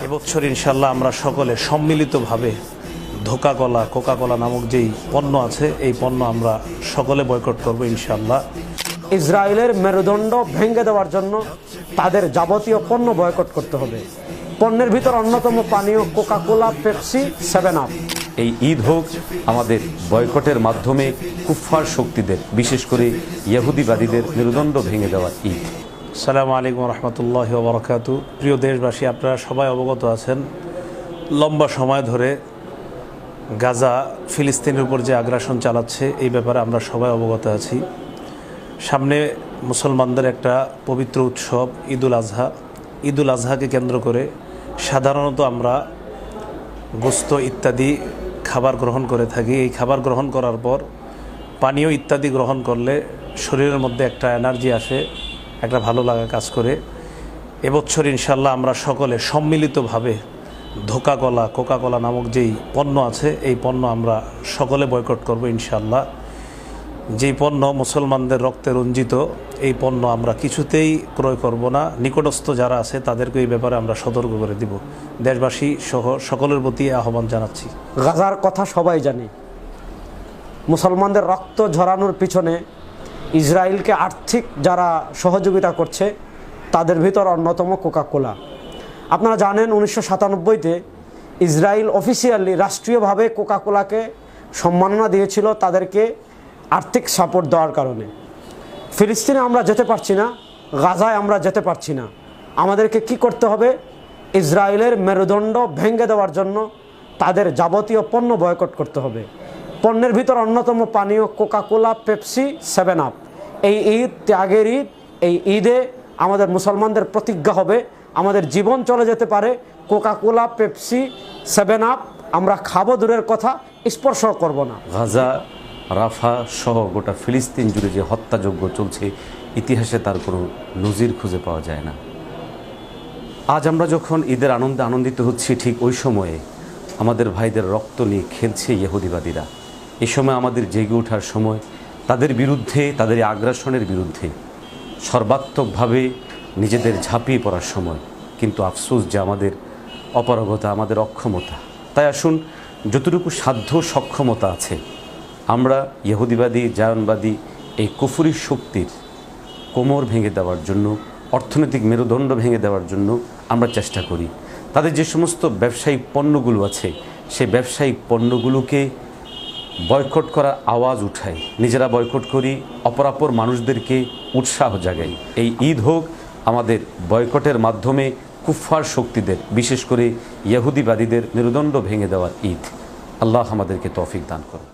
এবছর ইনশাল্লাহ আমরা সকলে সম্মিলিতভাবে কোকা কোলা নামক যেই পণ্য আছে এই পণ্য আমরা সকলে বয়কট করব ইনশাল্লাহ। ইসরায়েলের মেরুদণ্ড ভেঙে দেওয়ার জন্য তাদের যাবতীয় পণ্য বয়কট করতে হবে। পণ্যের ভিতর অন্যতম পানীয় কোকা কোলা, পেপসি, 7 আপ। এই ঈদ হোক আমাদের বয়কটের মাধ্যমে কুফফার শক্তিদের, বিশেষ করে ইহুদিবাদীদের মেরুদণ্ড ভেঙে দেওয়ার ঈদ। আসসালামু আলাইকুম রহমতুল্লাহি ওয়া বারাকাতুহু। প্রিয় দেশবাসী, আপনারা সবাই অবগত আছেন লম্বা সময় ধরে গাজা ফিলিস্তিনের উপর যে আগ্রাসন চালাচ্ছে এই ব্যাপারে আমরা সবাই অবগত আছি। সামনে মুসলমানদের একটা পবিত্র উৎসব ঈদুল আজহাকে কেন্দ্র করে সাধারণত আমরা গোস্ত ইত্যাদি খাবার গ্রহণ করে থাকি। এই খাবার গ্রহণ করার পর পানীয় ইত্যাদি গ্রহণ করলে শরীরের মধ্যে একটা এনার্জি আসে, একটা ভালো লাগা কাজ করে। এবছর ইনশাল্লাহ আমরা সকলে সম্মিলিতভাবে কোকা কোলা নামক যেই পণ্য আছে এই পণ্য আমরা সকলে বয়কট করব ইনশাল্লাহ। যেই পণ্য মুসলমানদের রক্তে রঞ্জিত এই পণ্য আমরা কিছুতেই ক্রয় করব না। নিকটস্থ যারা আছে তাদেরকে এই ব্যাপারে আমরা সতর্ক করে দিব। দেশবাসী সহ সকলের প্রতি আহ্বান জানাচ্ছি। গাজার কথা সবাই জানি। মুসলমানদের রক্ত ঝরানোর পিছনে ইসরায়েলকে আর্থিক যারা সহযোগিতা করছে তাদের ভিতর অন্যতম কোকা কোলা। আপনারা জানেন 1997-তে ইসরায়েল অফিসিয়ালি রাষ্ট্রীয়ভাবে কোকা কোলাকে সম্মাননা দিয়েছিল তাদেরকে আর্থিক সাপোর্ট দেওয়ার কারণে। ফিলিস্তিনে আমরা যেতে পারছি না, গাজায় আমরা যেতে পারছি না। আমাদেরকে কি করতে হবে? ইসরায়েলের মেরুদণ্ড ভেঙে দেওয়ার জন্য তাদের যাবতীয় পণ্য বয়কট করতে হবে। পণ্যের ভিতর অন্যতম পানীয় কোকা কোলা, পেপসি, 7 আপ। এই ঈদ ত্যাগের ঈদ। এই ঈদে আমাদের মুসলমানদের প্রতিজ্ঞা হবে আমাদের জীবন চলে যেতে পারে, কোকা কোলা, পেপসি, 7 আপ আমরা খাবো দূরের কথা, স্পর্শ করব না। গাজা, রাফা সহ গোটা ফিলিস্তিন জুড়ে যে হত্যাযজ্ঞ চলছে, ইতিহাসে তার কোনো নজির খুঁজে পাওয়া যায় না। আজ আমরা যখন ঈদের আনন্দে আনন্দিত হচ্ছি, ঠিক ওই সময়ে আমাদের ভাইদের রক্ত নিয়ে খেলছে ইহুদিবাদীরা। এই সময় আমাদের জেগে ওঠার সময়, তাদের বিরুদ্ধে, তাদের আগ্রাসনের বিরুদ্ধে সর্বাত্মকভাবে নিজেদের ঝাঁপিয়ে পড়ার সময়। কিন্তু আফসোস যে আমাদের অপারগতা, আমাদের অক্ষমতা। তাই আসুন, যতটুকু সাধ্য সক্ষমতা আছে আমরা ইহুদিবাদী, জায়নবাদী এই কুফরি শক্তির কোমর ভেঙে দেওয়ার জন্য, অর্থনৈতিক মেরুদণ্ড ভেঙে দেওয়ার জন্য আমরা চেষ্টা করি। তাদের যে সমস্ত ব্যবসায়িক পণ্যগুলো আছে সেই ব্যবসায়িক পণ্যগুলোকে বয়কট করার আওয়াজ উঠাই, নিজেরা বয়কট করি, অপরাপর মানুষদেরকে উৎসাহ জাগাই। এই ঈদ হোক আমাদের বয়কটের মাধ্যমে কুফফার শক্তিদের, বিশেষ করে ইহুদিবাদীদের মেরুদণ্ড ভেঙে দেওয়ার ঈদ। আল্লাহ আমাদেরকে তৌফিক দান করুন।